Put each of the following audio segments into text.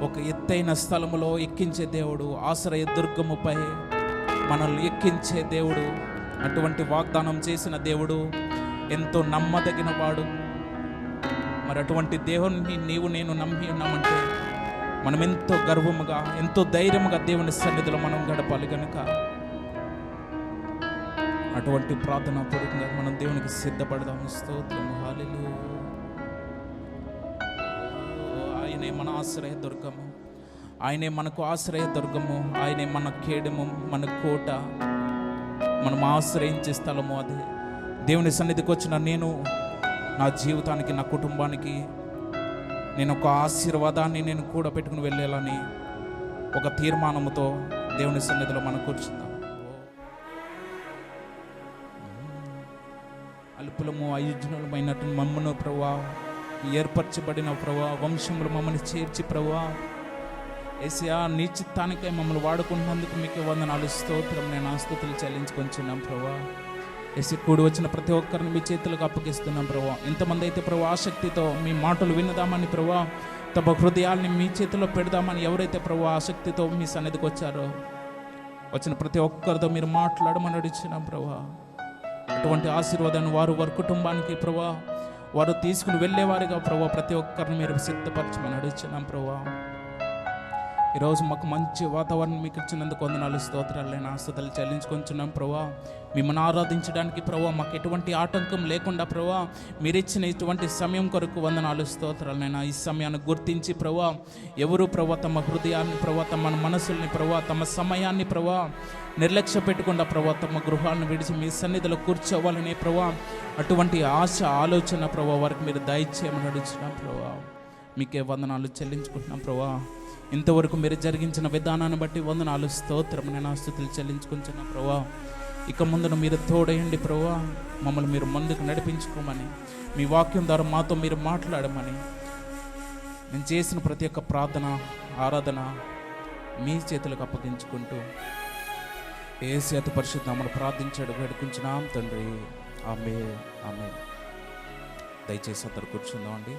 ఒక ఎత్తైన స్థలములో ఎక్కించే దేవుడు, ఆశ్రయ దుర్గముపై మనల్ని ఎక్కించే దేవుడు, అటువంటి వాగ్దానం చేసిన దేవుడు, ఎంతో నమ్మదగిన వాడు. మరి అటువంటి దేవుని నీవు నేను నమ్మి ఉన్నామంటే మనం ఎంతో గర్వముగా, ఎంతో ధైర్యముగా దేవుని సన్నిధిలో మనం గడపాలి. కనుక అటువంటి ప్రార్థన పూర్వకంగా మనం దేవునికి సిద్ధపడదాము. స్తోత్రము, హల్లెలూయా. ఆయనే మన ఆశ్రయ దుర్గము, ఆయనే మనకు ఆశ్రయ దుర్గము, ఆయనే మన కేడము, మన కోట, మనం ఆశ్రయించే స్థలము. అది దేవుని సన్నిధికి వచ్చిన నేను నా జీవితానికి, నా కుటుంబానికి నేను ఒక ఆశీర్వాదాన్ని నేను కూడా పెట్టుకుని వెళ్ళాలని ఒక తీర్మానముతో దేవుని సన్నిధిలో మనం కూర్చుందాం. అల్పులము అయుజ్ఞులమైనట్టు మమ్మను ప్రభువా ఏర్పరచబడిన ప్రభువా, వంశములు మమ్మల్ని చేర్చి ప్రభువా యేసయ్యా నీ చిత్తానికై మమ్మల్ని వాడుకుంటున్నందుకు మీకు వందనాలు, స్తోత్రం. నేను ఆస్తుతులు చెల్లించుకొంచున్నాం ప్రభువా. యేసు కూడి వచ్చిన ప్రతి ఒక్కరిని మీ చేతులకు అప్పగిస్తున్నాం ప్రభువా. ఎంతమంది అయితే ప్రభువా ఆసక్తితో మీ మాటలు వినదామని ప్రభువా, తమ హృదయాల్ని మీ చేతిలో పెడదామని ఎవరైతే ప్రభువా ఆసక్తితో మీ సన్నిధికి వచ్చారో, వచ్చిన ప్రతి ఒక్కరితో మీరు మాట్లాడమని అడిగినాం ప్రభువా. అటువంటి ఆశీర్వాదాన్ని వారి కుటుంబానికి ప్రభువా వారు తీసుకుని వెళ్ళేవారుగా ప్రభువా ప్రతి ఒక్కరిని మీరు సిద్ధపరచమని అడిగినాం ప్రభువా. ఈరోజు మాకు మంచి వాతావరణం మీకు ఇచ్చినందుకు వందనాలు, స్తోత్రాలు. నేను ఆస్తుతులు చెల్లించుకొంచున్నాం ప్రభువా. మిమ్మల్ని ఆరాధించడానికి ప్రభువా మాకు ఎటువంటి ఆటంకం లేకుండా ప్రభువా మీరు ఇచ్చిన ఇటువంటి సమయం కొరకు వందనాలు, స్తోత్రాలు. నేను ఈ సమయాన్ని గుర్తించి ప్రభువా ఎవరు ప్రభువా తమ హృదయాన్ని ప్రభువా తమ మనసుల్ని ప్రభువా తమ సమయాన్ని ప్రభువా నిర్లక్ష్య పెట్టకుండా ప్రభువా తమ గృహాలను విడిచి మీ సన్నిధిలో కూర్చోవాలనే ప్రభువా అటువంటి ఆశ ఆలోచన ప్రభువా వారికి మీరు దయచేయమని అడిగినాం ప్రభువా. మీకే వందనాలు చెల్లించుకుంటున్నాం ప్రభువా. ఇంతవరకు మీరు జరిగించిన విధానాన్ని బట్టి వందనాలు, స్తోత్రం. నేను ఆస్తుతులు చెల్లించుకుంటున్నా ప్రభువా. ఇక ముందున మీరు తోడయండి ప్రభువా, మమ్మల్ని మీరు ముందుకు నడిపించుకోమని, మీ వాక్యం ద్వారా మాతో మీరు మాట్లాడమని, నేను చేసిన ప్రతి ఒక్క ప్రార్థన ఆరాధన మీ చేతులకు అప్పగించుకుంటూ యేసు అతి పరిశుద్ధ నామమున ప్రార్థించాడు వేడుకుంటున్నాం తండ్రి, ఆమేన్, ఆమేన్. దయచేసి అందరు కూర్చుందామండి.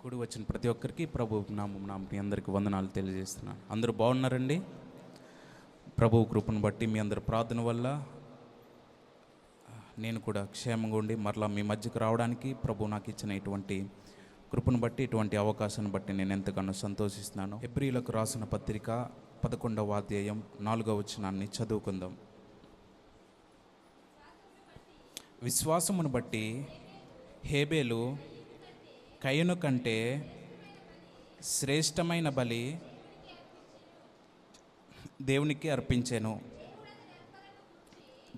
కూడి వచ్చిన ప్రతి ఒక్కరికి ప్రభు నామం మీ అందరికీ వందనాలు తెలియజేస్తున్నాను. అందరూ బాగున్నారండి? ప్రభు కృపను బట్టి మీ అందరి ప్రార్థన వల్ల నేను కూడా క్షేమంగా ఉండి మరలా మీ మధ్యకు రావడానికి ప్రభు నాకు ఇచ్చిన ఇటువంటి కృపను బట్టి, ఇటువంటి అవకాశాన్ని బట్టి నేను ఎంతగానో సంతోషిస్తున్నాను. హెబ్రీయులకు రాసిన పత్రిక 11వ అధ్యాయం 4వ వచనాన్ని చదువుకుందాం. విశ్వాసమును బట్టి హేబేలు కయను కంటే శ్రేష్టమైన బలి దేవునికి అర్పించెను.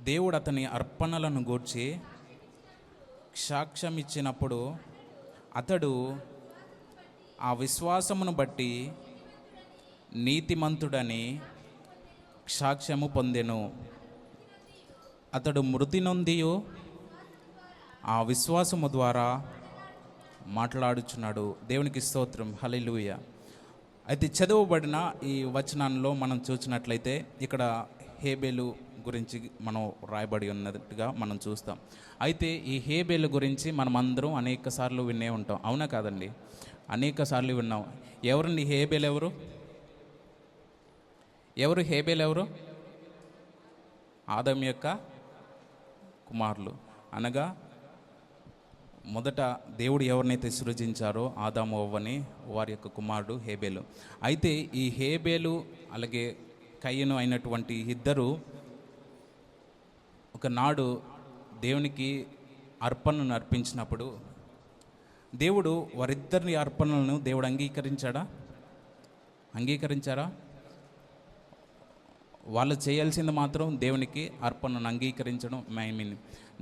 దేవుడు అతని అర్పణలను గూర్చి సాక్ష్యం ఇచ్చినప్పుడు అతడు ఆ విశ్వాసమును బట్టి నీతిమంతుడని సాక్ష్యము పొందెను. అతడు మృతి నొందియు ఆ విశ్వాసము ద్వారా మాట్లాడుచున్నాడు. దేవునికి స్తోత్రం, హల్లెలూయా. అయితే చదవబడిన ఈ వచనాల్లో మనం చూసినట్లయితే ఇక్కడ హేబేలు గురించి మనం రాయబడి ఉన్నట్టుగా మనం చూస్తాం. అయితే ఈ హేబేలు గురించి మనం అందరం అనేక సార్లు వినే ఉంటాం, అవునా కాదండి? అనేక సార్లు విన్నాం. ఎవరండి హేబేలు? ఎవరు హేబేలు? ఎవరు? ఆదాము యొక్క కుమారులు, అనగా మొదట దేవుడు ఎవరినైతే సృజించారో ఆదాము అవ్వని వారి యొక్క కుమారుడు హేబేలు. అయితే ఈ హేబేలు అలాగే కయ్యను అయినటువంటి ఇద్దరు ఒకనాడు దేవునికి అర్పణను అర్పించినప్పుడు దేవుడు వారిద్దరిని అర్పణలను దేవుడు అంగీకరించారా? వాళ్ళు చేయాల్సింది మాత్రం దేవునికి అర్పణను అంగీకరించడం,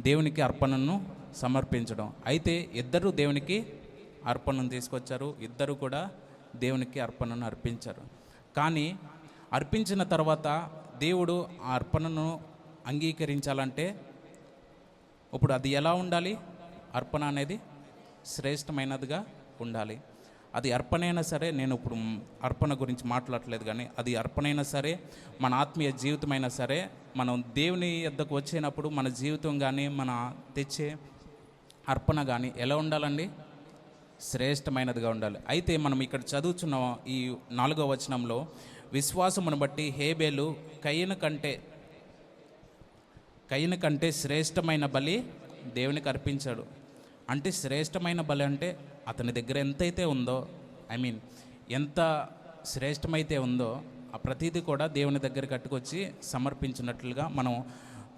దేవునికి అర్పణను సమర్పించడం. అయితే ఇద్దరు దేవునికి అర్పణను తీసుకొచ్చారు, ఇద్దరు కూడా దేవునికి అర్పణను అర్పించారు. కానీ అర్పించిన తర్వాత దేవుడు ఆ అర్పణను అంగీకరించాలంటే ఇప్పుడు అది ఎలా ఉండాలి? అర్పణ అనేది శ్రేష్టమైనదిగా ఉండాలి. అది అర్పణైనా సరే, నేను ఇప్పుడు అర్పణ గురించి మాట్లాడలేదు, కానీ అది అర్పణైనా సరే, మన ఆత్మీయ జీవితమైనా సరే, మనం దేవుని యొద్దకు వచ్చినప్పుడు మన జీవితం కానీ మన తెచ్చే అర్పణ కానీ ఎలా ఉండాలండి? శ్రేష్టమైనదిగా ఉండాలి. అయితే మనం ఇక్కడ చదువుతున్న ఈ 4వ వచనంలో విశ్వాసమును బట్టి హేబేలు కయ్యను కంటే శ్రేష్టమైన బలి దేవునికి అర్పించాడు. అంటే శ్రేష్టమైన బలి అంటే అతని దగ్గర ఎంతైతే ఉందో, ఎంత శ్రేష్టమైతే ఉందో ఆ ప్రతిదీ కూడా దేవుని దగ్గర కట్టుకొచ్చి సమర్పించినట్లుగా మనం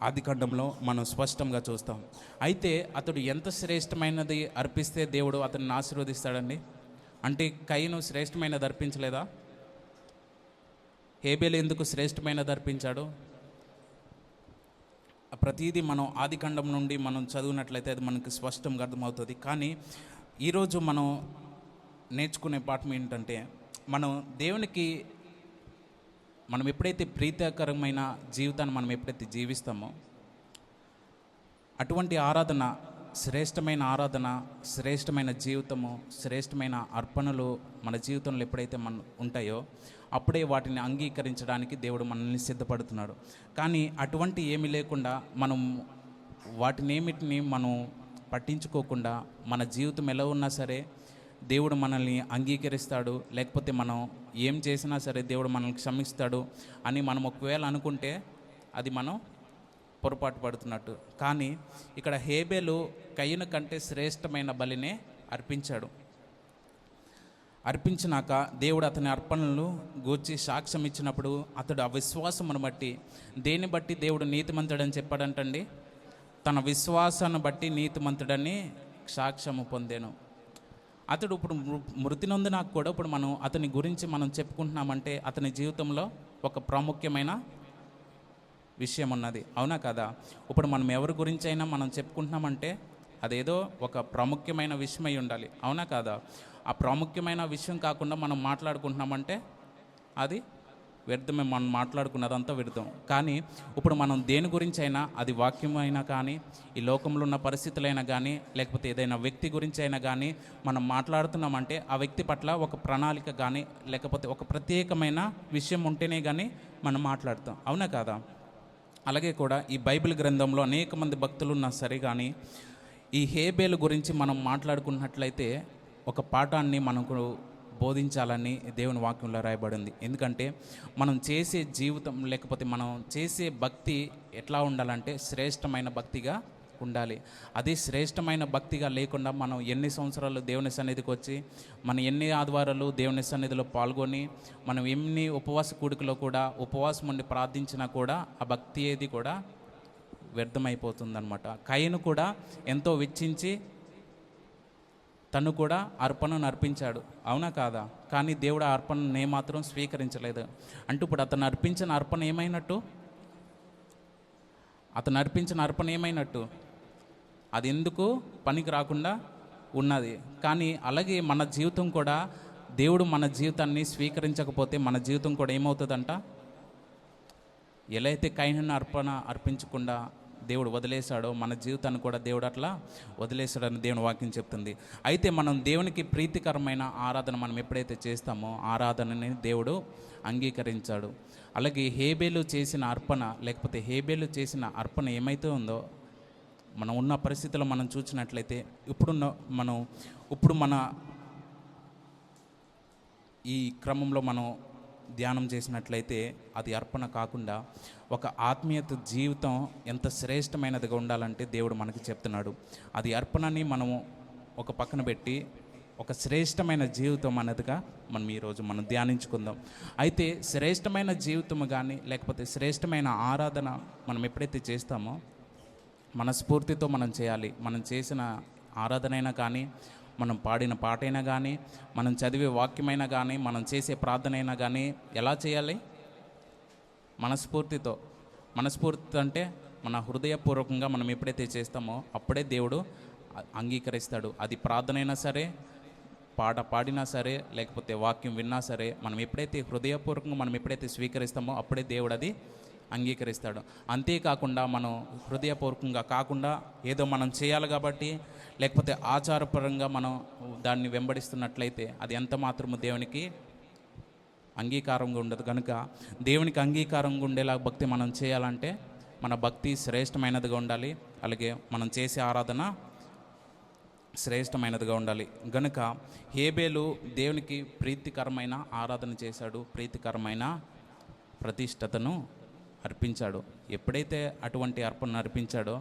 ఆదికాండంలో మనం స్పష్టంగా చూస్తాం. అయితే అతడు ఎంత శ్రేష్టమైనది అర్పిస్తే దేవుడు అతన్ని ఆశీర్వదిస్తాడండి? అంటే కయ్యను శ్రేష్టమైనది అర్పించలేదా? హేబేలు ఎందుకు శ్రేష్టమైనది అర్పించాడు? ప్రతిదీ మనం ఆదికాండం నుండి మనం చదివినట్లయితే అది మనకు స్పష్టంగా అర్థమవుతుంది. కానీ ఈరోజు మనం నేర్చుకునే పాఠం ఏంటంటే, మనం ఎప్పుడైతే ప్రీతికరమైన జీవితాన్ని మనం ఎప్పుడైతే జీవిస్తామో అటువంటి ఆరాధన, శ్రేష్టమైన జీవితము, శ్రేష్టమైన అర్పణలు మన జీవితంలో ఎప్పుడైతే ఉంటాయో అప్పుడే వాటిని అంగీకరించడానికి దేవుడు మనల్ని సిద్ధపడుతున్నాడు. కానీ అటువంటి ఏమీ లేకుండా వాటినేమిటిని మనం పట్టించుకోకుండా మన జీవితం ఎలా ఉన్నా సరే దేవుడు మనల్ని అంగీకరిస్తాడు, లేకపోతే మనం ఏం చేసినా సరే దేవుడు మనల్ని క్షమిస్తాడు అని మనం ఒకవేళ అనుకుంటే అది మనం పొరపాటు పడుతున్నట్టు. కానీ ఇక్కడ హేబేలు కయ్యను కంటే శ్రేష్టమైన బలినే అర్పించినాక దేవుడు అతని అర్పణలను గూర్చి సాక్ష్యం ఇచ్చినప్పుడు అతడు ఆ విశ్వాసమును బట్టి, దేన్ని బట్టి దేవుడు నీతిమంతుడని చెప్పాడంటండి? తన విశ్వాసాన్ని బట్టి నీతిమంతుడని సాక్ష్యము పొందాను. అతడు ఇప్పుడు మృతి నొందినాక కూడా ఇప్పుడు మనం అతని గురించి మనం చెప్పుకుంటున్నామంటే అతని జీవితంలో ఒక ప్రాముఖ్యమైన విషయం ఉన్నది, అవునా కదా? ఇప్పుడు మనం ఎవరి గురించి అయినా మనం చెప్పుకుంటున్నామంటే అదేదో ఒక ప్రాముఖ్యమైన విషయం అయి ఉండాలి, అవునా కాదా? ఆ ప్రాముఖ్యమైన విషయం కాకుండా మనం మాట్లాడుకుంటున్నామంటే అది వ్యర్థమే, మనం మాట్లాడుకున్నదంతా వ్యర్థం. కానీ ఇప్పుడు మనం దేని గురించి అయినా, అది వాక్యం అయినా కానీ, ఈ లోకంలో ఉన్న పరిస్థితులైనా కానీ, లేకపోతే ఏదైనా వ్యక్తి గురించి అయినా కానీ మనం మాట్లాడుతున్నామంటే ఆ వ్యక్తి పట్ల ఒక ప్రణాళిక కానీ, లేకపోతే ఒక ప్రత్యేకమైన విషయం ఉంటేనే కానీ మనం మాట్లాడతాం, అవునా కాదా? అలాగే కూడా ఈ బైబిల్ గ్రంథంలో అనేక మంది భక్తులు ఉన్నా సరే కానీ ఈ హేబేలు గురించి మనం మాట్లాడుకున్నట్లయితే ఒక పాఠాన్ని మనకు బోధించాలని దేవుని వాక్యంలో రాయబడింది. ఎందుకంటే మనం చేసే జీవితం, లేకపోతే మనం చేసే భక్తి ఎట్లా ఉండాలంటే శ్రేష్టమైన భక్తిగా ఉండాలి. అది శ్రేష్టమైన భక్తిగా లేకుండా మనం ఎన్ని సంవత్సరాలు దేవుని సన్నిధికి వచ్చి, మనం ఎన్ని ఆదివారాలు దేవుని సన్నిధిలో పాల్గొని, మనం ఎన్ని ఉపవాస కూడికలో కూడా ఉపవాసం ఉండి ప్రార్థించినా కూడా ఆ భక్తి ఏది కూడా వ్యర్థమైపోతుందన్నమాట. కయ్యను కూడా ఎంతో వెచ్చించి తను కూడా అర్పణను అర్పించాడు, అవునా కాదా? కానీ దేవుడు ఆ అర్పణను ఏమాత్రం స్వీకరించలేదు. అంటే ఇప్పుడు అతను అర్పించిన అర్పణ ఏమైనట్టు? అది ఎందుకు పనికి రాకుండా ఉన్నది. కానీ అలాగే మన జీవితం కూడా, దేవుడు మన జీవితాన్ని స్వీకరించకపోతే మన జీవితం కూడా ఏమవుతుందంట? ఎలా అయితే కయ్యను అర్పించకుండా దేవుడు వదిలేశాడో మన జీవితాన్ని కూడా దేవుడు అట్లా వదిలేశాడని దేవుని వాక్యం చెప్తుంది. అయితే మనం దేవునికి ప్రీతికరమైన ఆరాధన మనం ఎప్పుడైతే చేస్తామో ఆరాధనని దేవుడు అంగీకరించాడు. అలాగే హేబేలు చేసిన అర్పణ ఏమైతే ఉందో, మనం ఉన్న పరిస్థితుల్లో మనం చూసినట్లయితే ఇప్పుడు మన ఈ క్రమంలో మనం ధ్యానం చేసినట్లయితే అది అర్పణ కాకుండా ఒక ఆత్మీయత జీవితం ఎంత శ్రేష్టమైనదిగా ఉండాలంటే దేవుడు మనకి చెప్తున్నాడు. అది అర్పణని మనము ఒక పక్కన పెట్టి ఒక శ్రేష్టమైన జీవితం అన్నదిగా ఈరోజు మనం ధ్యానించుకుందాం. అయితే శ్రేష్టమైన జీవితము కానీ, లేకపోతే శ్రేష్టమైన ఆరాధన మనం ఎప్పుడైతే చేస్తామో మనస్ఫూర్తితో మనం చేయాలి. మనం చేసిన ఆరాధన అయినా కానీ, మనం పాడిన పాటైనా కానీ, మనం చదివే వాక్యమైనా కానీ, మనం చేసే ప్రార్థన అయినా కానీ ఎలా చేయాలి? మనస్ఫూర్తి అంటే మన హృదయపూర్వకంగా మనం ఎప్పుడైతే చేస్తామో అప్పుడే దేవుడు అంగీకరిస్తాడు. అది ప్రార్థన అయినా సరే, పాట పాడినా సరే, లేకపోతే వాక్యం విన్నా సరే, మనం ఎప్పుడైతే హృదయపూర్వకంగా మనం ఎప్పుడైతే స్వీకరిస్తామో అప్పుడే దేవుడు అది అంగీకరిస్తాడు. అంతేకాకుండా మనం హృదయపూర్వకంగా కాకుండా ఏదో మనం చేయాలి కాబట్టి, లేకపోతే ఆచారపరంగా మనం దాన్ని వెంబడిస్తున్నట్లయితే అది ఎంత మాత్రము దేవునికి అంగీకారంగా ఉండదు. కనుక దేవునికి అంగీకారంగా ఉండేలా భక్తి మనం చేయాలంటే మన భక్తి శ్రేష్టమైనదిగా ఉండాలి. అలాగే మనం చేసే ఆరాధన శ్రేష్టమైనదిగా ఉండాలి. గనుక హేబేలు దేవునికి ప్రీతికరమైన ఆరాధన చేశాడు, ప్రీతికరమైన ప్రతిష్టతను అర్పించాడు. ఎప్పుడైతే అటువంటి అర్పణను అర్పించాడో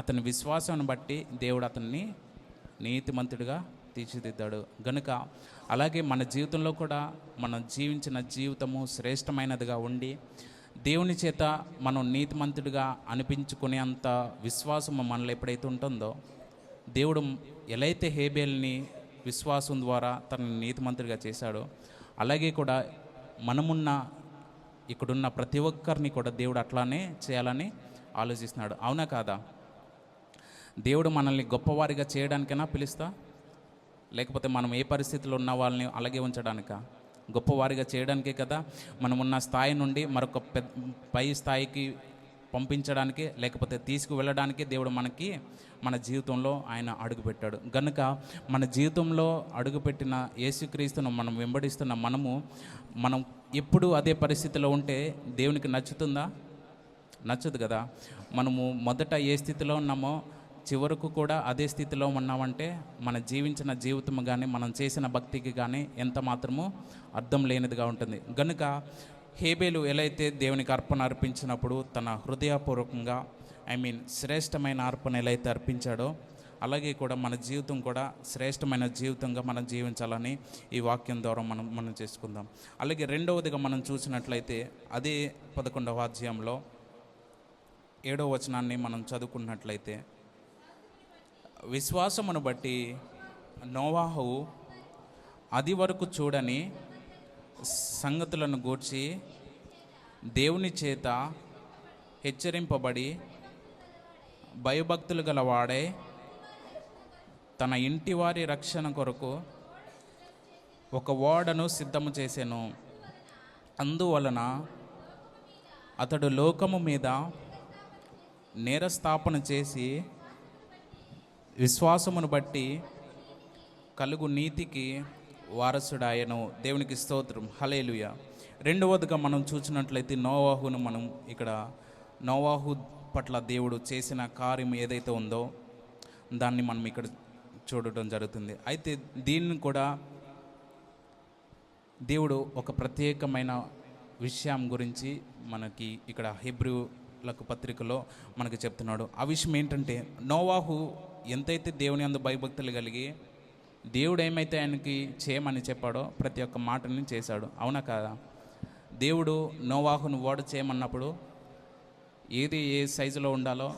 అతని విశ్వాసాన్ని బట్టి దేవుడు అతన్ని నీతిమంతుడిగా తీర్చిదిద్దాడు. గనుక అలాగే మన జీవితంలో కూడా మనం జీవించిన జీవితము శ్రేష్టమైనదిగా ఉండి దేవుని చేత మనం నీతిమంతుడిగా అనిపించుకునే అంత విశ్వాసం మనలో ఎప్పుడైతే ఉంటుందో, దేవుడు ఎలా అయితే హేబేల్ని విశ్వాసం ద్వారా తనని నీతిమంతుడిగా చేశాడో, అలాగే కూడా మనమున్న ఇక్కడున్న ప్రతి ఒక్కరిని కూడా దేవుడు అట్లానే చేయాలని ఆలోచిస్తున్నాడు. అవునా కాదా? దేవుడు మనల్ని గొప్పవారిగా చేయడానికైనా పిలుస్తా, లేకపోతే మనం ఏ పరిస్థితిలో ఉన్న వాళ్ళని అలాగే ఉంచడానికా? గొప్పవారిగా చేయడానికే కదా. మనం ఉన్న స్థాయి నుండి మరొక పై స్థాయికి పంపించడానికి, లేకపోతే తీసుకువెళ్ళడానికి దేవుడు మనకి మన జీవితంలో ఆయన అడుగుపెట్టాడు. గనుక మన జీవితంలో అడుగుపెట్టిన యేసుక్రీస్తును మనం వెంబడిస్తున్న మనం ఎప్పుడు అదే పరిస్థితిలో ఉంటే దేవునికి నచ్చుతుందా? నచ్చదు కదా. మనము మొదట ఏ స్థితిలో ఉన్నామో చివరకు కూడా అదే స్థితిలో ఉన్నామంటే మన జీవించిన జీవితం కానీ మనం చేసిన భక్తికి కానీ ఎంత మాత్రము అర్థం లేనిదిగా ఉంటుంది. గనుక హేబేలు ఎలా అయితే దేవునికి అర్పణ అర్పించినప్పుడు తన హృదయపూర్వకంగా శ్రేష్టమైన అర్పణ ఎలా అయితే అర్పించాడో, అలాగే కూడా మన జీవితం కూడా శ్రేష్టమైన జీవితంగా మనం జీవించాలని ఈ వాక్యం ద్వారా మనం చేసుకుందాం. అలాగే రెండవదిగా మనం చూసినట్లయితే అదే 11వ అధ్యాయంలో 7వ వచనాన్ని మనం చదువుకున్నట్లయితే, విశ్వాసమును బట్టి నోవాహు అది వరకు చూడని సంగతులను గూర్చి దేవుని చేత హెచ్చరింపబడి భయభక్తులు గలవాడే తన ఇంటి వారి రక్షణ కొరకు ఒక ఓడను సిద్ధము చేసెను. అందువలన అతడు లోకము మీద నేరస్థాపన చేసి విశ్వాసమును బట్టి కలుగు నీతికి వారసుడాయను. దేవునికి స్తోత్రం, హల్లెలూయా. రెండవదిగా మనం చూసినట్లయితే నోవాహును మనం ఇక్కడ నోవాహు పట్ల దేవుడు చేసిన కార్యం ఏదైతే ఉందో దాన్ని మనం ఇక్కడ చూడటం జరుగుతుంది. అయితే దీన్ని కూడా దేవుడు ఒక ప్రత్యేకమైన విషయం గురించి మనకి ఇక్కడ హెబ్రీయులకు పత్రికలో మనకు చెప్తున్నాడు. ఆ విషయం ఏంటంటే, నోవాహు ఎంతైతే దేవుని అందు భయభక్తులు కలిగి దేవుడు ఏమైతే ఆయనకి చేయమని చెప్పాడో ప్రతి ఒక్క మాటని చేశాడు. అవునా కాదా? దేవుడు నోవాహును ఓడ చేయమన్నప్పుడు ఏది ఏ సైజులో ఉండాలో,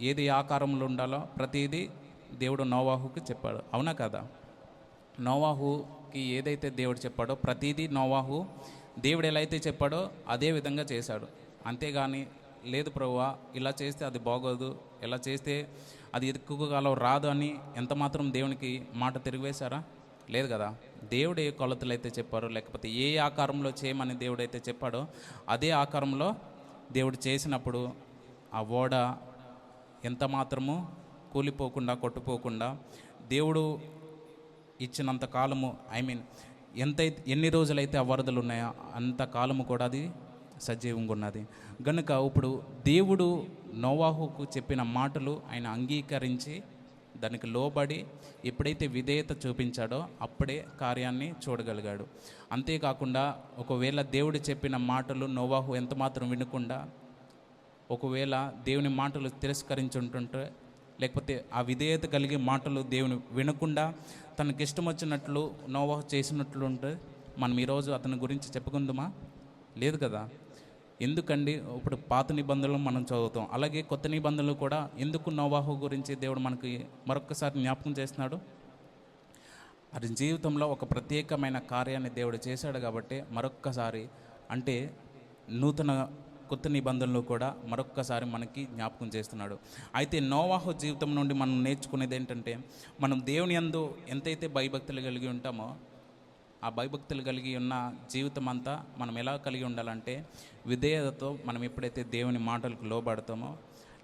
ఏది ఆకారంలో ఉండాలో ప్రతిదీ దేవుడు నోవాహుకి చెప్పాడు. అవునా కాదా? నోవాహుకి ఏదైతే దేవుడు చెప్పాడో ప్రతిదీ నోవాహు దేవుడు ఎలా అయితే చెప్పాడో అదే విధంగా చేశాడు. అంతేగాని లేదు ప్రభువా ఇలా చేస్తే అది బాగోదు, ఇలా చేస్తే అది ఎక్కువ కాలం రాదు అని ఎంత మాత్రం దేవునికి మాట తిరిగివేశారా? లేదు కదా. దేవుడు ఏ కొలతలు అయితే చెప్పారో, లేకపోతే ఏ ఆకారంలో చేయమని దేవుడు అయితే చెప్పాడో అదే ఆకారంలో దేవుడు చేసినప్పుడు ఆ ఓడ ఎంత మాత్రము కూలిపోకుండా కొట్టుపోకుండా దేవుడు ఇచ్చినంత కాలము ఎన్ని రోజులైతే ఆ వరదలు ఉన్నాయో అంత కాలము కూడా అది సజీవంగా ఉన్నది. గనుక ఇప్పుడు దేవుడు నోవాహుకు చెప్పిన మాటలు ఆయన అంగీకరించి దానికి లోబడి ఎప్పుడైతే విధేయత చూపించాడో అప్పుడే కార్యాన్ని చూడగలిగాడు. అంతేకాకుండా ఒకవేళ దేవుడు చెప్పిన మాటలు నోవాహు ఎంత మాత్రం వినకుండా, ఒకవేళ దేవుని మాటలు తిరస్కరించుంటుంటే, లేకపోతే ఆ విధేయత కలిగే మాటలు దేవుని వినకుండా తనకిష్టం వచ్చినట్లు నోవాహు చేసినట్లు ఉంటే మనం ఈరోజు అతని గురించి చెప్పుకుందామా? లేదు కదా. ఎందుకండి? ఇప్పుడు పాత నిబంధనలు మనం చదువుతాం, అలాగే కొత్త నిబంధనలు కూడా ఎందుకు నోవాహు గురించి దేవుడు మనకి మరొకసారి జ్ఞాపకం చేస్తున్నాడు? అది జీవితంలో ఒక ప్రత్యేకమైన కార్యాన్ని దేవుడు చేశాడు కాబట్టి మరొక్కసారి, అంటే కొత్త నిబంధనలు కూడా మరొక్కసారి మనకి జ్ఞాపకం చేస్తున్నాడు. అయితే నోవాహు జీవితం నుండి మనం నేర్చుకునేది ఏంటంటే, మనం దేవుని యందు ఎంతైతే భయభక్తులు కలిగి ఉంటామో ఆ భయభక్తులు కలిగి ఉన్న జీవితం అంతా మనం ఎలా కలిగి ఉండాలంటే, విధేయతతో మనం ఎప్పుడైతే దేవుని మాటలకు లోబడతామో,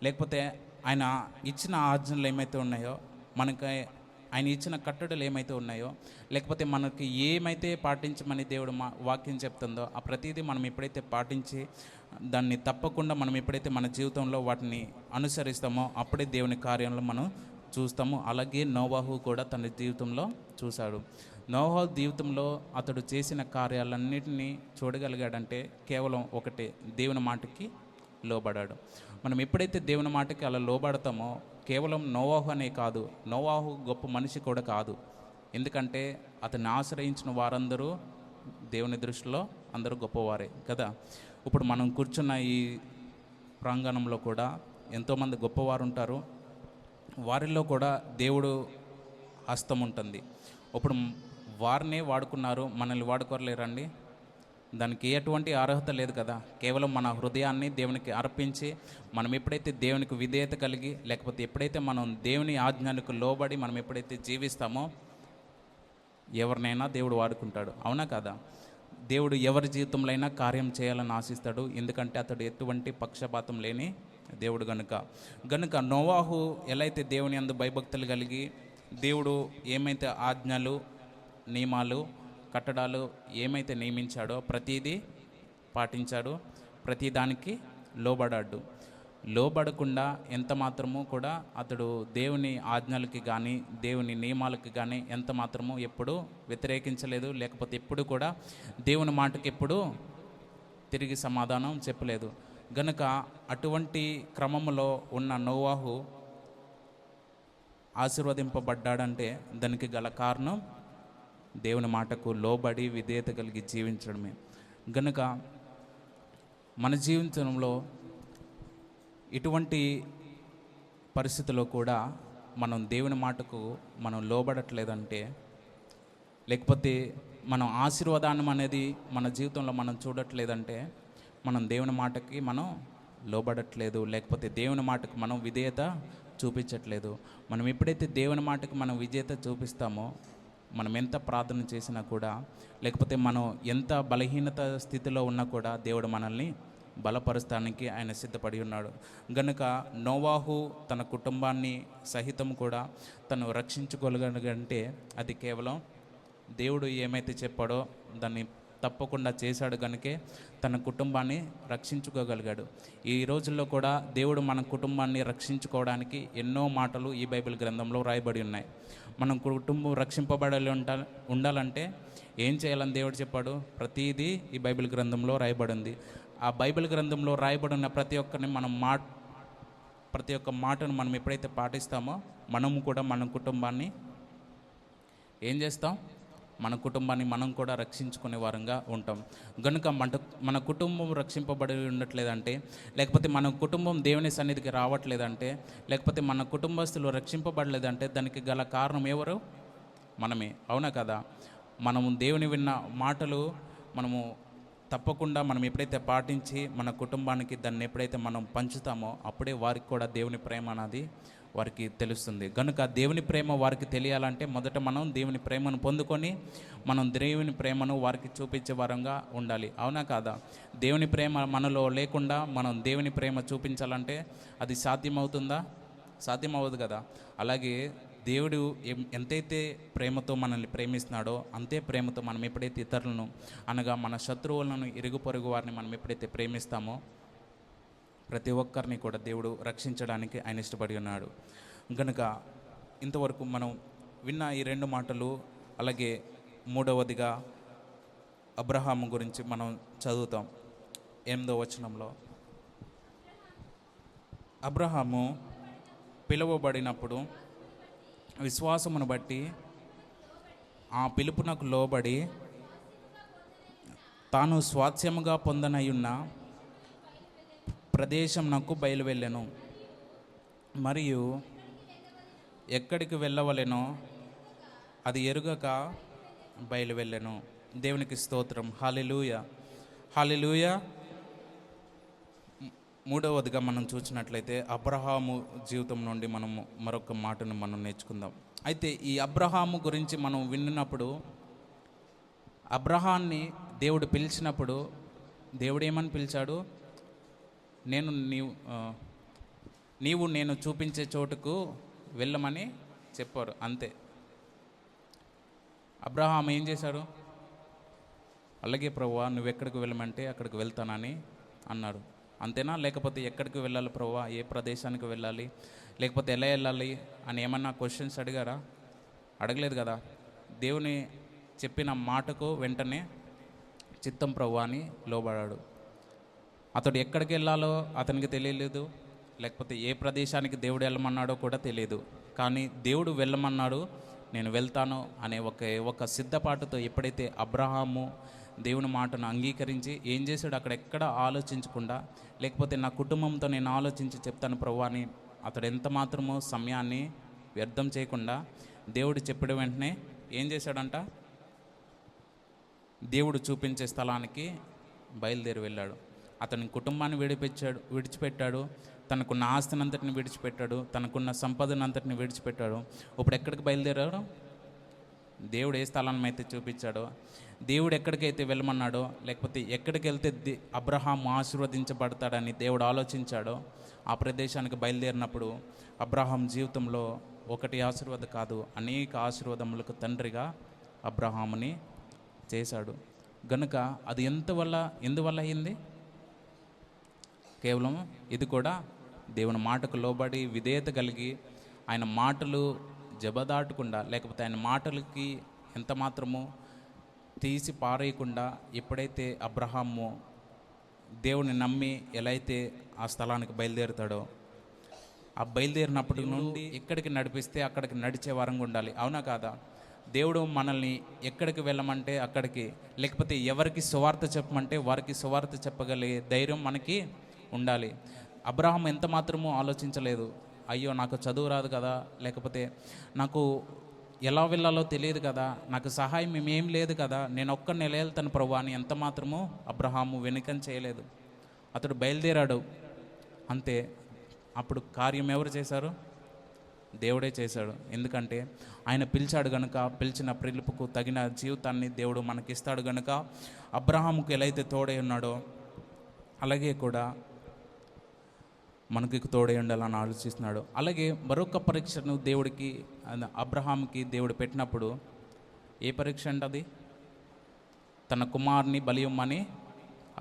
లేకపోతే ఆయన ఇచ్చిన ఆజ్ఞలు ఏమైతే ఉన్నాయో, మనకి ఆయన ఇచ్చిన కట్టడలు ఏమైతే ఉన్నాయో, లేకపోతే మనకి ఏమైతే పాటించమని దేవుడు వాక్యం చెప్తుందో ఆ ప్రతిదీ మనం ఎప్పుడైతే పాటించి దాన్ని తప్పకుండా మనం ఎప్పుడైతే మన జీవితంలో వాటిని అనుసరిస్తామో అప్పుడే దేవుని కార్యంలో మనం చూస్తాము. అలాగే నోవాహు కూడా తన జీవితంలో చూశాడు. నోవాహు జీవితంలో అతడు చేసిన కార్యాలన్నింటినీ చూడగలిగాడంటే కేవలం ఒకటే, దేవుని మాటకి లోబడాడు. మనం ఎప్పుడైతే దేవుని మాటకి అలా లోబడతామో, కేవలం నోవాహు అనే కాదు, నోవాహు గొప్ప మనిషి కూడా కాదు. ఎందుకంటే అతన్ని ఆశ్రయించిన వారందరూ దేవుని దృష్టిలో అందరూ గొప్పవారే కదా. ఇప్పుడు మనం కూర్చున్న ఈ ప్రాంగణంలో కూడా ఎంతోమంది గొప్పవారు ఉంటారు. వారిలో కూడా దేవుడు హస్తం ఉంటుంది. ఇప్పుడు వారినే వాడుకున్నారు, మనల్ని వాడుకోలేరండి? దానికి ఎటువంటి అర్హత లేదు కదా. కేవలం మన హృదయాన్ని దేవునికి అర్పించి మనం ఎప్పుడైతే దేవునికి విధేయత కలిగి, లేకపోతే ఎప్పుడైతే మనం దేవుని ఆజ్ఞలకు లోబడి మనం ఎప్పుడైతే జీవిస్తామో ఎవరినైనా దేవుడు వాడుకుంటాడు. అవునా కదా? దేవుడు ఎవరి జీవితంలో అయినా కార్యం చేయాలని ఆశిస్తాడు. ఎందుకంటే అతడు ఎటువంటి పక్షపాతం లేని దేవుడు గనుక నోవాహు ఎలా అయితే దేవుని యందు భయభక్తులు కలిగి, దేవుడు ఏమైతే ఆజ్ఞలు, నియమాలు, కట్టడాలు ఏమైతే నియమించాడో ప్రతిదీ పాటించాడు, ప్రతిదానికి లోబడకుండా ఎంత మాత్రము కూడా అతడు దేవుని ఆజ్ఞలకి కానీ దేవుని నియమాలకి కానీ ఎంత మాత్రము ఎప్పుడూ వ్యతిరేకించలేదు. లేకపోతే ఎప్పుడు కూడా దేవుని మాటకి ఎప్పుడు తిరిగి సమాధానం చెప్పలేదు. గనుక అటువంటి క్రమంలో ఉన్న నోవాహు ఆశీర్వదింపబడ్డాడంటే దానికి గల కారణం దేవుని మాటకు లోబడి విధేయత కలిగి జీవించడమే. గనుక మన జీవితంలో ఇటువంటి పరిస్థితుల్లో కూడా మనం దేవుని మాటకు మనం లోబడట్లేదంటే, లేకపోతే మనం ఆశీర్వాదాన్ని అనేది మన జీవితంలో మనం చూడట్లేదంటే మనం దేవుని మాటకి మనం లోబడట్లేదు, లేకపోతే దేవుని మాటకు మనం విధేయత చూపించట్లేదు. మనం ఎప్పుడైతే దేవుని మాటకు మనం విధేయత చూపిస్తామో, మనం ఎంత ప్రార్థన చేసినా కూడా, లేకపోతే మనం ఎంత బలహీనత స్థితిలో ఉన్నా కూడా దేవుడు మనల్ని బలపరుస్తానికి ఆయన సిద్ధపడి ఉన్నాడు. గనుక నోవాహు తన కుటుంబాన్ని సహితం కూడా తను రక్షించుకోగలిగంటే అది కేవలం దేవుడు ఏమైతే చెప్పాడో దాన్ని తప్పకుండా చేశాడు. కనుకే తన కుటుంబాన్ని రక్షించుకోగలిగాడు. ఈ రోజుల్లో కూడా దేవుడు మన కుటుంబాన్ని రక్షించుకోవడానికి ఎన్నో మాటలు ఈ బైబిల్ గ్రంథంలో రాయబడి ఉన్నాయి. మనం కుటుంబం రక్షింపబడాలి ఉండాలంటే ఏం చేయాలని దేవుడు చెప్పాడు? ప్రతిదీ ఈ బైబిల్ గ్రంథంలో రాయబడి ఉంది. ఆ బైబిల్ గ్రంథంలో రాయబడిన ప్రతి ఒక్క మాటను మనం ఎప్పుడైతే పాటిస్తామో మనము కూడా మన కుటుంబాన్ని ఏం చేస్తాం? మన కుటుంబాన్ని మనం కూడా రక్షించుకునే వారంగా ఉంటాం. కనుక మన కుటుంబం రక్షింపబడి ఉండట్లేదంటే, లేకపోతే మన కుటుంబం దేవుని సన్నిధికి రావట్లేదంటే, లేకపోతే మన కుటుంబస్తులు రక్షింపబడలేదంటే దానికి గల కారణం ఎవరు? మనమే. అవునా కదా? మనము దేవుని విన్న మాటలు మనము తప్పకుండా మనం ఎప్పుడైతే పాటించి మన కుటుంబానికి దాన్ని ఎప్పుడైతే మనం పంచుతామో అప్పుడే వారికి కూడా దేవుని ప్రేమ అనేది వారికి తెలుస్తుంది. కనుక దేవుని ప్రేమ వారికి తెలియాలంటే మొదట మనం దేవుని ప్రేమను పొందుకొని మనం దేవుని ప్రేమను వారికి చూపించే వారంగా ఉండాలి. అవునా కాదా? దేవుని ప్రేమ మనలో లేకుండా మనం దేవుని ప్రేమ చూపించాలంటే అది సాధ్యమవుతుందా? సాధ్యమవ్వదు కదా. అలాగే దేవుడు ఎంతైతే ప్రేమతో మనల్ని ప్రేమిస్తున్నాడో అంతే ప్రేమతో మనం ఎప్పుడైతే ఇతరులను, అనగా మన శత్రువులను, ఇరుగు పొరుగు వారిని మనం ఎప్పుడైతే ప్రేమిస్తామో ప్రతి ఒక్కరిని కూడా దేవుడు రక్షించడానికి ఆయన ఇష్టపడి ఉన్నాడు. కనుక ఇంతవరకు మనం విన్న ఈ రెండు మాటలు, అలాగే మూడవదిగా అబ్రహాము గురించి మనం చదువుతాం. 8వ వచనంలో అబ్రహాము పిలువబడినప్పుడు విశ్వాసమును బట్టి ఆ పిలుపునకు లోబడి తాను స్వాస్థ్యముగా పొందనయున్న ప్రదేశం నాకు బయలువెళ్ళెను, మరియు ఎక్కడికి వెళ్ళవలెనో అది ఎరుగక బయలువెళ్ళెను. దేవునికి స్తోత్రం. హల్లెలూయా, హల్లెలూయా. మూడవదిగా మనం చూసినట్లయితే అబ్రహాము జీవితం నుండి మనము మరొక మాటను మనం నేర్చుకుందాం. అయితే ఈ అబ్రహాము గురించి మనం విన్నప్పుడు, అబ్రహాన్ని దేవుడు పిలిచినప్పుడు దేవుడు ఏమని పిలిచాడు? నీవు నేను చూపించే చోటుకు వెళ్ళమని చెప్పారు. అంతే. అబ్రహాం ఏం చేశాడు? అలాగే ప్రభువా, నువ్వు ఎక్కడికి వెళ్ళమంటే అక్కడికి వెళ్తానని అన్నాడు. అంతేనా? లేకపోతే ఎక్కడికి వెళ్ళాలి ప్రభువా, ఏ ప్రదేశానికి వెళ్ళాలి, లేకపోతే ఎలా వెళ్ళాలి అని ఏమన్నా క్వశ్చన్స్ అడిగారా? అడగలేదు కదా. దేవుని చెప్పిన మాటకు వెంటనే చిత్తం ప్రభువా అని లోబడాడు. అతడు ఎక్కడికి వెళ్ళాలో అతనికి తెలియలేదు, లేకపోతే ఏ ప్రదేశానికి దేవుడు వెళ్ళమన్నాడో కూడా తెలియదు. కానీ దేవుడు వెళ్ళమన్నాడు, నేను వెళ్తాను అనే ఒక సిద్ధపాటుతో ఎప్పుడైతే అబ్రహాము దేవుని మాటను అంగీకరించి ఏం చేశాడు, అక్కడ ఎక్కడ ఆలోచించకుండా, లేకపోతే నా కుటుంబంతో నేను ఆలోచించి చెప్తాను ప్రభువా అని అతడు ఎంత మాత్రమో సమయాన్ని వ్యర్థం చేయకుండా దేవుడు చెప్పిన వెంటనే ఏం చేశాడంట, దేవుడు చూపించే స్థలానికి బయలుదేరి వెళ్ళాడు. అతని కుటుంబాన్ని విడిచిపెట్టాడు, తనకున్న ఆస్తినంతటిని విడిచిపెట్టాడు, తనకున్న సంపదనంతటిని విడిచిపెట్టాడు. ఇప్పుడు ఎక్కడికి బయలుదేరాడు? దేవుడు ఏ స్థలాన్ని అయితే చూపించాడో, దేవుడు ఎక్కడికైతే వెళ్ళమన్నాడో, లేకపోతే ఎక్కడికి వెళ్తే అబ్రహాం ఆశీర్వదించబడతాడని దేవుడు ఆలోచించాడో ఆ ప్రదేశానికి బయలుదేరినప్పుడు అబ్రహాం జీవితంలో ఒకటి ఆశీర్వాదం కాదు, అనేక ఆశీర్వాదములకు తండ్రిగా అబ్రహాముని చేశాడు. గనుక అది ఎందువల్ల అయింది? కేవలం ఇది కూడా దేవుని మాటకు లోబడి విధేయత కలిగి ఆయన మాటలు జబదాటకుండా, లేకపోతే ఆయన మాటలకి ఎంత మాత్రము తీసి పారేయకుండా ఎప్పుడైతే అబ్రహాము దేవుని నమ్మి ఎలా అయితే ఆ స్థలానికి బయలుదేరుతాడో, ఆ బయలుదేరినప్పటి నుండి ఎక్కడికి నడిపిస్తే అక్కడికి నడిచే వరంగా ఉండాలి. అవునా కాదా? దేవుడు మనల్ని ఎక్కడికి వెళ్ళమంటే అక్కడికి, లేకపోతే ఎవరికి సువార్త చెప్పమంటే వారికి సువార్త చెప్పగలిగే ధైర్యం మనకి ఉండాలి. అబ్రహాం ఎంత మాత్రమూ ఆలోచించలేదు, అయ్యో నాకు చదువు రాదు కదా, లేకపోతే నాకు ఎలా వెళ్ళాలో తెలియదు కదా, నాకు సహాయం ఏం లేదు కదా, నేను ఒక్క నెల వెళ్తాను ప్రభువా అని ఎంత మాత్రమూ అబ్రహాము వెనుకం చేయలేదు. అతడు బయలుదేరాడు అంతే. అప్పుడు కార్యం ఎవరు చేశారు? దేవుడే చేశాడు. ఎందుకంటే ఆయన పిలిచాడు గనుక, పిలిచిన పిలుపుకు తగిన జీవితాన్ని దేవుడు మనకిస్తాడు గనుక అబ్రహాముకు ఎలా అయితే తోడై ఉన్నాడో అలాగే కూడా మనకి తోడై ఉండాలని ఆలోచిస్తున్నాడు. అలాగే మరొక పరీక్షను దేవుడికి అబ్రహాంకి దేవుడు పెట్టినప్పుడు, ఏ పరీక్ష అంటే అది తన కుమారుని బలి ఇవ్వమని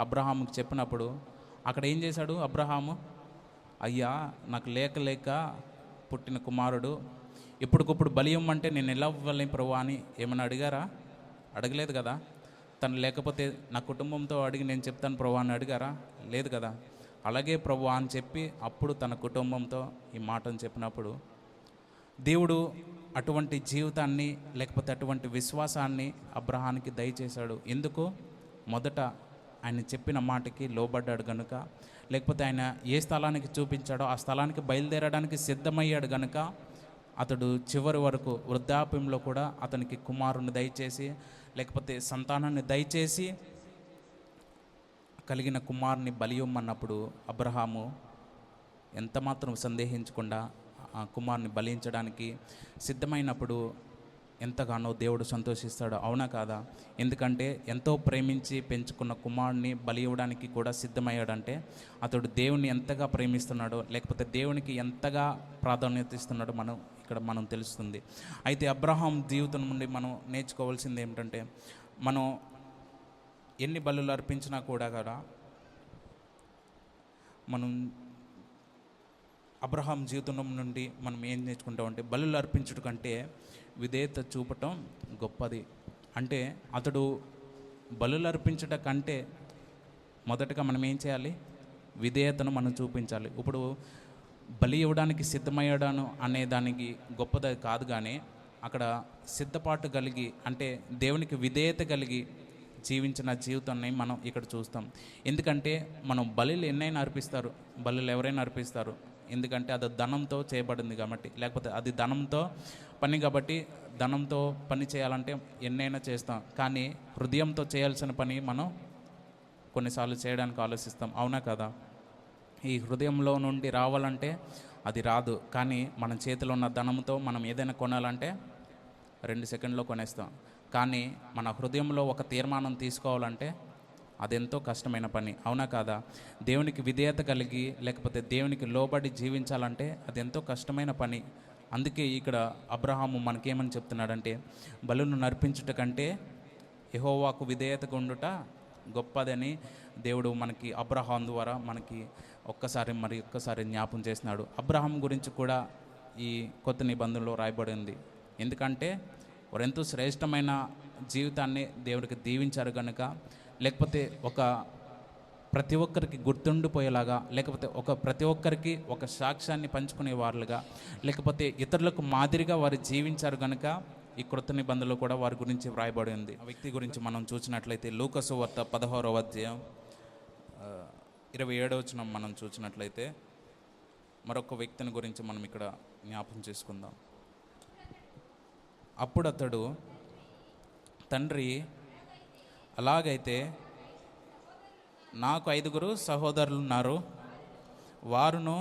అబ్రహాముకి చెప్పినప్పుడు అక్కడ ఏం చేశాడు అబ్రహాము? అయ్యా నాకు లేక పుట్టిన కుమారుడు ఇప్పటికప్పుడు బలి ఇవ్వమంటే నేను ఎలా ఇవ్వాలి ప్రభువా అని ఏమైనా అడిగారా? అడగలేదు కదా. తను లేకపోతే నా కుటుంబంతో అడిగి నేను చెప్తాను ప్రభువా అని అడిగారా? లేదు కదా. అలాగే ప్రభువా అని చెప్పి అప్పుడు తన కుటుంబంతో ఈ మాటను చెప్పినప్పుడు దేవుడు అటువంటి జీవితాన్ని, లేకపోతే అటువంటి విశ్వాసాన్ని అబ్రహానికి దయచేశాడు. ఎందుకు? మొదట ఆయన చెప్పిన మాటకి లోబడ్డాడు కనుక, లేకపోతే ఆయన ఏ స్థలానికి చూపించాడో ఆ స్థలానికి బయలుదేరడానికి సిద్ధమయ్యాడు కనుక అతడు చివరి వరకు వృద్ధాప్యంలో కూడా అతనికి కుమారుని దయచేసి, లేకపోతే సంతానాన్ని దయచేసి కలిగిన కుమారుని బలి ఇవ్వమన్నప్పుడు అబ్రహాము ఎంత మాత్రం సందేహించకుండా ఆ కుమారుని బలించడానికి సిద్ధమైనప్పుడు ఎంతగానో దేవుడు సంతోషిస్తాడు. అవునా కాదా? ఎందుకంటే ఎంతో ప్రేమించి పెంచుకున్న కుమారుని బలి ఇవ్వడానికి కూడా సిద్ధమయ్యాడంటే అతడు దేవుని ఎంతగా ప్రేమిస్తున్నాడో, లేకపోతే దేవునికి ఎంతగా ప్రాధాన్యత ఇస్తున్నాడో మనం తెలుస్తుంది. అయితే అబ్రహాం జీవితం నుండి మనం నేర్చుకోవాల్సింది ఏమిటంటే, మనం ఎన్ని బలులు అర్పించినా కూడా మనం అబ్రహాం జీవితం నుండి మనం ఏం నేర్చుకుంటామంటే, బలులు అర్పించడం కంటే విధేయత చూపటం గొప్పది. అంటే అతడు బలులు అర్పించట కంటే మొదటగా మనం ఏం చేయాలి? విధేయతను మనం చూపించాలి. ఇప్పుడు బలి ఇవ్వడానికి సిద్ధమయ్యాడాను అనే దానికి గొప్పది కాదు, కానీ అక్కడ సిద్ధపాటు కలిగి, అంటే దేవునికి విధేయత కలిగి జీవించిన జీవితాన్ని మనం ఇక్కడ చూస్తాం. ఎందుకంటే మనం బలులు ఎన్నైనా అర్పిస్తారు, బలులు ఎవరైనా అర్పిస్తారు, ఎందుకంటే అది ధనంతో చేయబడింది కాబట్టి, లేకపోతే అది ధనంతో పని కాబట్టి ధనంతో పని చేయాలంటే ఎన్నైనా చేస్తాం. కానీ హృదయంతో చేయాల్సిన పని మనం కొన్నిసార్లు చేయడానికి ఆలోచిస్తాం. అవునా కదా? ఈ హృదయంలో నుండి రావాలంటే అది రాదు. కానీ మన చేతిలో ఉన్న ధనంతో మనం ఏదైనా కొనాలంటే 2 సెకండ్లో కొనేస్తాం. కానీ మన హృదయంలో ఒక తీర్మానం తీసుకోవాలంటే అదెంతో కష్టమైన పని. అవునా కాదా? దేవునికి విధేయత కలిగి, లేకపోతే దేవునికి లోబడి జీవించాలంటే అదెంతో కష్టమైన పని. అందుకే ఇక్కడ అబ్రహాము మనకేమని చెప్తున్నాడంటే, బలులను నర్పించుట కంటే యెహోవాకు విధేయతగా ఉండుట గొప్పదని దేవుడు మనకి అబ్రహాం ద్వారా మనకి ఒక్కసారి జ్ఞాపం చేసినాడు. అబ్రహాం గురించి కూడా ఈ కొత్త నిబంధనలో రాయబడి ఉంది. ఎందుకంటే వారెంతో శ్రేష్టమైన జీవితాన్ని దేవుడికి దీవించారు కనుక, లేకపోతే ప్రతి ఒక్కరికి గుర్తుండిపోయేలాగా, లేకపోతే ప్రతి ఒక్కరికి ఒక సాక్ష్యాన్ని పంచుకునే వారులుగా, లేకపోతే ఇతరులకు మాదిరిగా వారు జీవించారు కనుక ఈ క్రొత్త నిబంధనలు కూడా వారి గురించి వ్రాయబడి ఉంది. ఆ వ్యక్తి గురించి మనం చూసినట్లయితే లూకా సువార్త 16వ అధ్యాయం 27వ వచనం మనం చూసినట్లయితే మరొక వ్యక్తిని గురించి మనం ఇక్కడ జ్ఞాపకం చేసుకుందాం. అప్పుడు అతడు, తండ్రి, అలాగైతే నాకు 5 సహోదరులు ఉన్నారు. వారును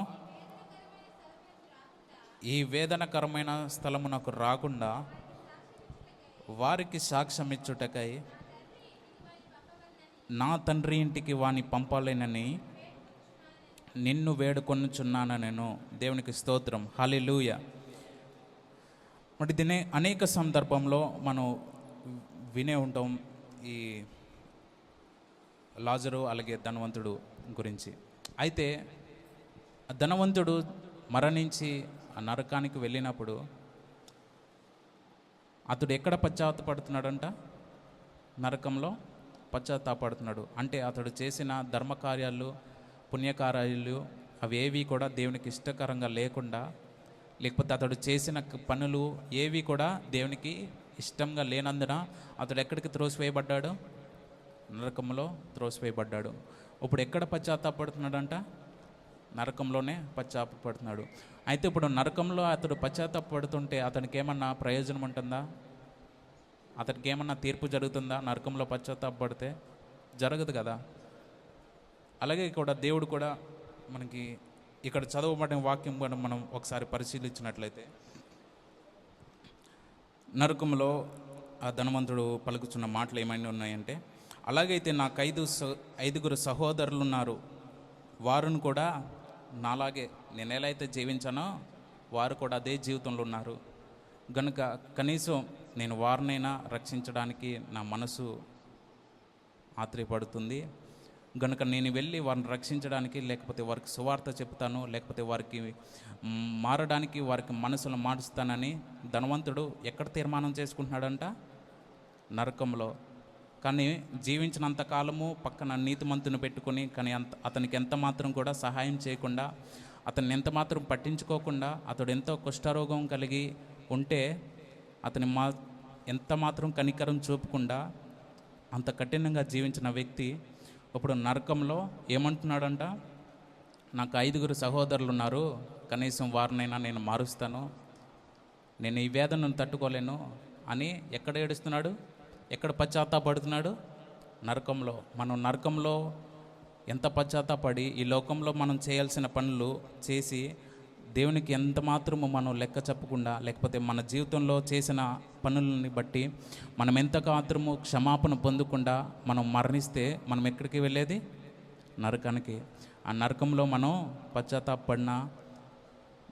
ఈ వేదనకరమైన స్థలమునకు రాకుండా వారికి సాక్ష్యం ఇచ్చుటకై నా తండ్రి ఇంటికి వాని పంపాలేనని నిన్ను వేడుకొనుచున్నాను నేను. దేవునికి స్తోత్రం, హల్లెలూయా. మరి దీని అనేక సందర్భంలో మనం వినే ఉంటాం ఈ లాజరు అలాగే ధనవంతుడు గురించి. అయితే ధనవంతుడు మరణించి ఆ నరకానికి వెళ్ళినప్పుడు అతడు ఎక్కడ పశ్చాత్తాపడుతున్నాడంట? నరకంలో పశ్చాత్తాపడుతున్నాడు. అంటే అతడు చేసిన ధర్మకార్యాలు, పుణ్యకార్యాలు అవి ఏవి కూడా దేవునికి ఇష్టకరంగా లేకుండా, లేకపోతే అతడు చేసిన పనులు ఏవి కూడా దేవునికి ఇష్టంగా లేనందున అతడు ఎక్కడికి త్రోసివేయబడ్డాడు? నరకంలో త్రోసివేయబడ్డాడు. ఇప్పుడు ఎక్కడ పశ్చాత్తాపడుతున్నాడంట? నరకంలోనే పశ్చాత్తాపడుతున్నాడు. అయితే ఇప్పుడు నరకంలో అతడు పశ్చాత్తాపడుతుంటే అతనికి ఏమన్నా ప్రయోజనం ఉంటుందా? అతనికి ఏమన్నా తీర్పు జరుగుతుందా? నరకంలో పశ్చాత్తాపడితే జరగదు కదా. అలాగే కూడా దేవుడు కూడా మనకి ఇక్కడ చదవబడిన వాక్యం కూడా మనం ఒకసారి పరిశీలించినట్లయితే, నరకంలో ఆ ధనవంతుడు పలుకుతున్న మాటలు ఏమైనా ఉన్నాయంటే, అలాగైతే నాకు 5 సహోదరులు ఉన్నారు. వారును కూడా నాలాగే నేను ఎలా అయితే జీవించానో వారు కూడా అదే జీవితంలో ఉన్నారు గనుక కనీసం నేను వారినైనా రక్షించడానికి నా మనసు ఆత్రపడుతుంది. గనుక నేను వెళ్ళి వారిని రక్షించడానికి, లేకపోతే వారికి సువార్త చెప్తాను, లేకపోతే వారికి మారడానికి వారికి మనసును మారుస్తానని ధనవంతుడు ఎక్కడ తీర్మానం చేసుకుంటున్నాడంట? నరకంలో. కానీ జీవించినంత కాలము పక్కన నీతిమంతుని పెట్టుకొని, కానీ అతనికి ఎంత మాత్రం కూడా సహాయం చేయకుండా, అతన్ని ఎంత మాత్రం పట్టించుకోకుండా, అతడు ఎంతో కుష్ఠరోగం కలిగి ఉంటే అతని ఎంత మాత్రం కనికరం చూపకుండా అంత కఠినంగా జీవించిన వ్యక్తి ఇప్పుడు నరకంలో ఏమంటున్నాడంట? నాకు 5 సహోదరులు ఉన్నారు, కనీసం వారినైనా నేను మారుస్తాను, నేను ఈ వేదనను తట్టుకోలేను అని ఎక్కడ ఏడుస్తున్నాడు? ఎక్కడ పశ్చాత్తాపడుతున్నాడు? నరకంలో. మనం నరకంలో ఎంత పశ్చాత్తాపడి ఈ లోకంలో మనం చేయాల్సిన పనులు చేసి దేవునికి ఎంత మాత్రము మనం లెక్క చెప్పకుండా, లేకపోతే మన జీవితంలో చేసిన పనులని బట్టి మనం ఎంత మాత్రము క్షమాపణ పొందకుండా మనం మరణిస్తే మనం ఎక్కడికి వెళ్ళేది? నరకానికి. ఆ నరకంలో మనం పశ్చాత్తాపడినా,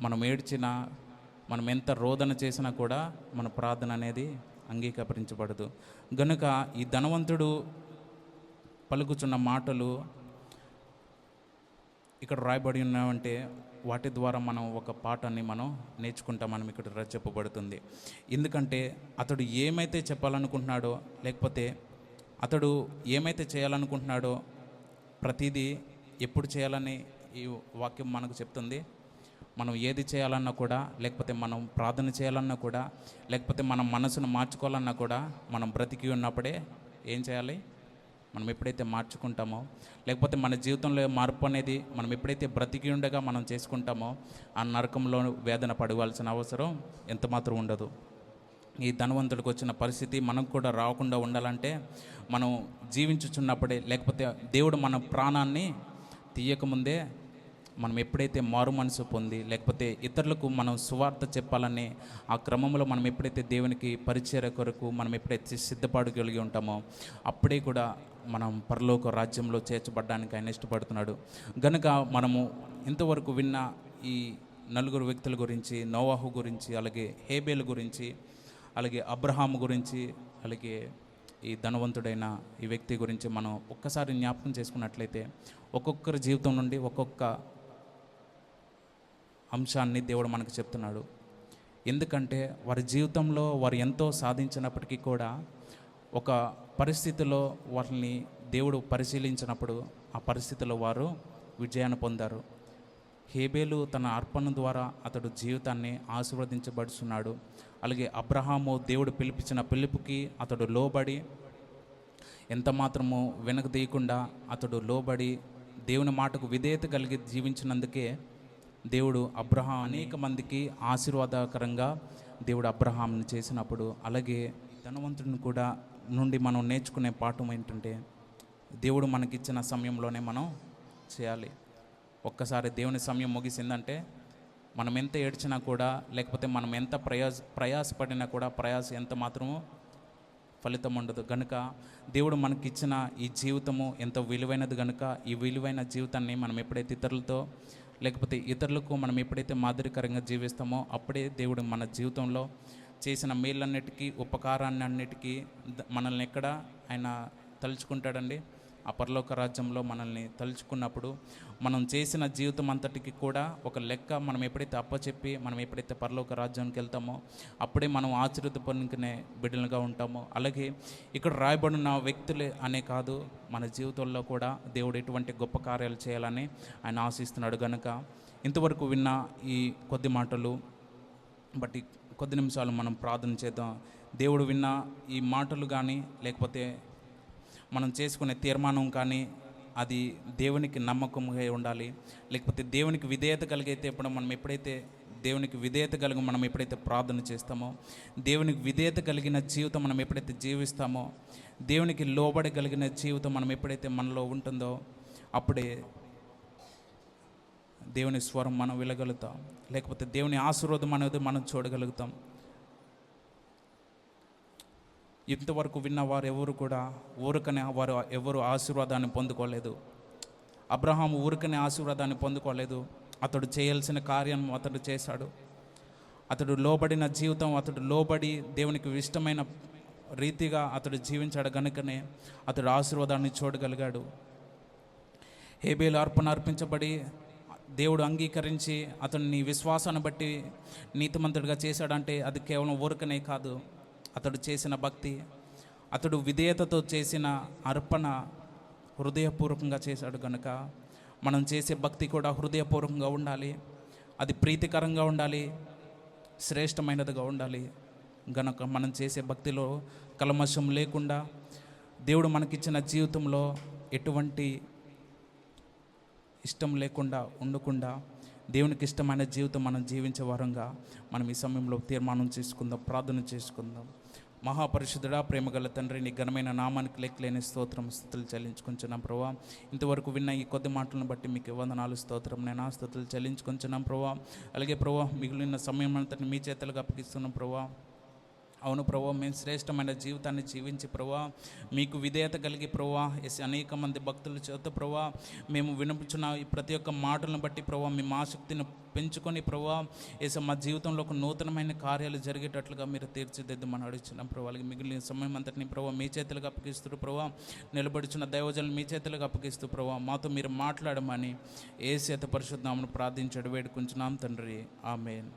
మనం ఏడ్చినా, మనం ఎంత రోదన చేసినా కూడా మన ప్రార్థన అనేది అంగీకరించబడదు. గనుక ఈ ధనవంతుడు పలుకుచున్న మాటలు ఇక్కడ రాయబడి ఉన్నామంటే వాటి ద్వారా మనం ఒక పాఠాన్ని మనం నేర్చుకుంటాం. మనం ఇక్కడ చెప్పబడుతుంది. ఎందుకంటే అతడు ఏమైతే చెప్పాలనుకుంటున్నాడో, లేకపోతే అతడు ఏమైతే చేయాలనుకుంటున్నాడో ప్రతిదీ ఎప్పుడు చేయాలని ఈ వాక్యం మనకు చెప్తుంది. మనం ఏది చేయాలన్నా కూడా, లేకపోతే మనం ప్రార్థన చేయాలన్నా కూడా, లేకపోతే మనం మనసును మార్చుకోవాలన్నా కూడా, మనం బ్రతికి ఉన్నప్పుడే ఏం చేయాలి? మనం ఎప్పుడైతే మార్చుకుంటామో, లేకపోతే మన జీవితంలో మార్పు అనేది మనం ఎప్పుడైతే బ్రతికి ఉండగా మనం చేసుకుంటామో ఆ నరకంలో వేదన పడవలసిన అవసరం ఎంత మాత్రం ఉండదు. ఈ ధనవంతుడికి వచ్చిన పరిస్థితి మనకు కూడా రాకుండా ఉండాలంటే మనం జీవించుచున్నప్పుడే, లేకపోతే దేవుడు మన ప్రాణాన్ని తీయకముందే మనం ఎప్పుడైతే మారు మనసు పొంది, లేకపోతే ఇతరులకు మనం సువార్త చెప్పాలని ఆ క్రమంలో మనం ఎప్పుడైతే దేవునికి పరిచర్య కొరకు మనం ఎప్పుడైతే సిద్ధపడగలిగి ఉంటామో అప్పుడే కూడా మనం పరలోక రాజ్యంలో చేర్చబడడానికి ఆయన ఇష్టపడుతున్నాడు. గనుక మనము ఇంతవరకు విన్న ఈ 4 వ్యక్తుల గురించి, నోవాహు గురించి, అలాగే హేబేలు గురించి, అలాగే అబ్రహాము గురించి, అలాగే ఈ ధనవంతుడైన ఈ వ్యక్తి గురించి మనం ఒక్కసారి జ్ఞాపకం చేసుకున్నట్లయితే ఒక్కొక్కరి జీవితం నుండి ఒక్కొక్క అంశాన్ని దేవుడు మనకు చెప్తున్నాడు. ఎందుకంటే వారి జీవితంలో వారు ఎంతో సాధించినప్పటికీ కూడా ఒక పరిస్థితిలో వారిని దేవుడు పరిశీలించినప్పుడు ఆ పరిస్థితిలో వారు విజయాన్ని పొందారు. హేబేలు తన అర్పణ ద్వారా అతడు జీవితాన్ని ఆశీర్వదించబడుతున్నాడు. అలాగే అబ్రహాము దేవుడు పిలిపించిన పిలుపుకి అతడు లోబడి ఎంత మాత్రము వెనకదీయకుండా అతడు లోబడి దేవుని మాటకు విధేయత కలిగి జీవించినందుకే దేవుడు అబ్రహాం అనేక మందికి ఆశీర్వాదకరంగా దేవుడు అబ్రహాంని చేసినప్పుడు, అలాగే ధనవంతుడిని కూడా నుండి మనం నేర్చుకునే పాఠం ఏంటంటే దేవుడు మనకిచ్చిన సమయంలోనే మనం చేయాలి. ఒక్కసారి దేవుని సమయం ముగిసిందంటే మనం ఎంత ఏడ్చినా కూడా, లేకపోతే మనం ఎంత ప్రయాసపడినా కూడా ప్రయాస ఎంత మాత్రమో ఫలితం ఉండదు. కనుక దేవుడు మనకిచ్చిన ఈ జీవితము ఎంతో విలువైనది. కనుక ఈ విలువైన జీవితాన్ని మనం ఎప్పుడైతే ఇతరులతో, లేకపోతే ఇతరులకు మనం ఎప్పుడైతే మాదిరికరంగా జీవిస్తామో అప్పుడే దేవుడు మన జీవితంలో చేసిన మేళ్ళన్నిటికీ, ఉపకారాన్ని అన్నిటికీ మనల్ని ఎక్కడ ఆయన తలుచుకుంటాడండి. ఆ పరలోక రాజ్యంలో మనల్ని తలుచుకున్నప్పుడు మనం చేసిన జీవితం అంతటికి కూడా ఒక లెక్క మనం ఎప్పుడైతే అప్పచెప్పి మనం ఎప్పుడైతే పరలోక రాజ్యానికి వెళ్తామో అప్పుడే మనం ఆశీర్వదించుకునే బిడ్డలుగా ఉంటామో. అలాగే ఇక్కడ రాయబడిన వ్యక్తులే అనే కాదు, మన జీవితంలో కూడా దేవుడు ఎటువంటి గొప్ప కార్యాలు చేయాలని ఆయన ఆశిస్తున్నాడు. కనుక ఇంతవరకు విన్న ఈ కొద్ది మాటలు బట్టి కొద్ది నిమిషాలు మనం ప్రార్థన చేద్దాం. దేవుడు విన్న ఈ మాటలు కానీ, లేకపోతే మనం చేసుకునే తీర్మానం కానీ అది దేవునికి నమ్మకంగా ఉండాలి. లేకపోతే దేవునికి విధేయత కలిగైతే ఇప్పుడు మనం ఎప్పుడైతే దేవునికి విధేయత కలిగి మనం ఎప్పుడైతే ప్రార్థన చేస్తామో, దేవునికి విధేయత కలిగిన జీవితం మనం ఎప్పుడైతే జీవిస్తామో, దేవునికి లోబడి కలిగిన జీవితం మనం ఎప్పుడైతే మనలో ఉంటుందో అప్పుడే దేవుని స్వరం మనం వినగలుగుతాం. లేకపోతే దేవుని ఆశీర్వాదం అనేది మనం చూడగలుగుతాం. ఇంతవరకు విన్న వారు ఎవరు కూడా ఊరికనే వారు ఎవరు ఆశీర్వాదాన్ని పొందుకోలేదు. అబ్రహాం ఊరికనే ఆశీర్వాదాన్ని పొందుకోలేదు. అతడు చేయాల్సిన కార్యం అతడు చేశాడు. అతడు లోబడిన జీవితం, అతడు లోబడి దేవునికి ఇష్టమైన రీతిగా అతడు జీవించాడు. కనుకనే అతడు ఆశీర్వాదాన్ని చూడగలిగాడు. హేబేలు అర్పణ అర్పించబడి దేవుడు అంగీకరించి అతన్ని విశ్వాసాన్ని బట్టి నీతిమంతుడిగా చేశాడంటే అది కేవలం ఊరికనే కాదు, అతడు చేసిన భక్తి, అతడు విధేయతతో చేసిన అర్పణ హృదయపూర్వకంగా చేశాడు. కనుక మనం చేసే భక్తి కూడా హృదయపూర్వకంగా ఉండాలి, అది ప్రీతికరంగా ఉండాలి, శ్రేష్టమైనదిగా ఉండాలి. గనుక మనం చేసే భక్తిలో కల్మషం లేకుండా, దేవుడు మనకిచ్చిన జీవితంలో ఎటువంటి ఇష్టం లేకుండా ఉండకుండా దేవునికి ఇష్టమైన జీవితం మనం జీవించే వారంగా మనం ఈ సమయంలో తీర్మానం చేసుకుందాం, ప్రార్థన చేసుకుందాం. మహాపరిశుద్ధుడా, ప్రేమగల తండ్రి, నీ ఘనమైన నామానికి లెక్కలేని స్థుతులు చెల్లించుకుంటున్నాం ప్రభా. ఇంతవరకు విన్న ఈ కొద్ది మాటలను బట్టి మీకు వందనాలు, స్తోత్రం నేను స్థుతులు చెల్లించుకుంటున్నాం ప్రభా. అలాగే ప్రభా, మిగిలిన సమయం అంతటిని మీ చేతులకు అప్పగిస్తున్నాం ప్రభా. అవును ప్రభా, మేము శ్రేష్టమైన జీవితాన్ని జీవించి ప్రభా మీకు విధేయత కలిగి ప్రభా అనేక మంది భక్తుల చేత ప్రభా మేము వినిపించిన ఈ ప్రతి ఒక్క మాటలను బట్టి ప్రభా మేము ఆసక్తిని పెంచుకొని ప్రభా మా జీవితంలో ఒక నూతనమైన కార్యాలు జరిగేటట్లుగా మీరు తీర్చిదిద్దమని అడుగుతున్నాం ప్రభా. అలాగే మిగిలిన సమయం అంతటిని ప్రభా మీ చేతులకు అప్పగిస్తూ ప్రభా నిలబడుచున్న దైవజనులు మీ చేతులకు అప్పగిస్తూ ప్రభా మాతో మీరు మాట్లాడమని యేసు పరిశుద్ధ నామమున ప్రార్థించి వేడుకుంటున్నాం తండ్రి, ఆమేన్.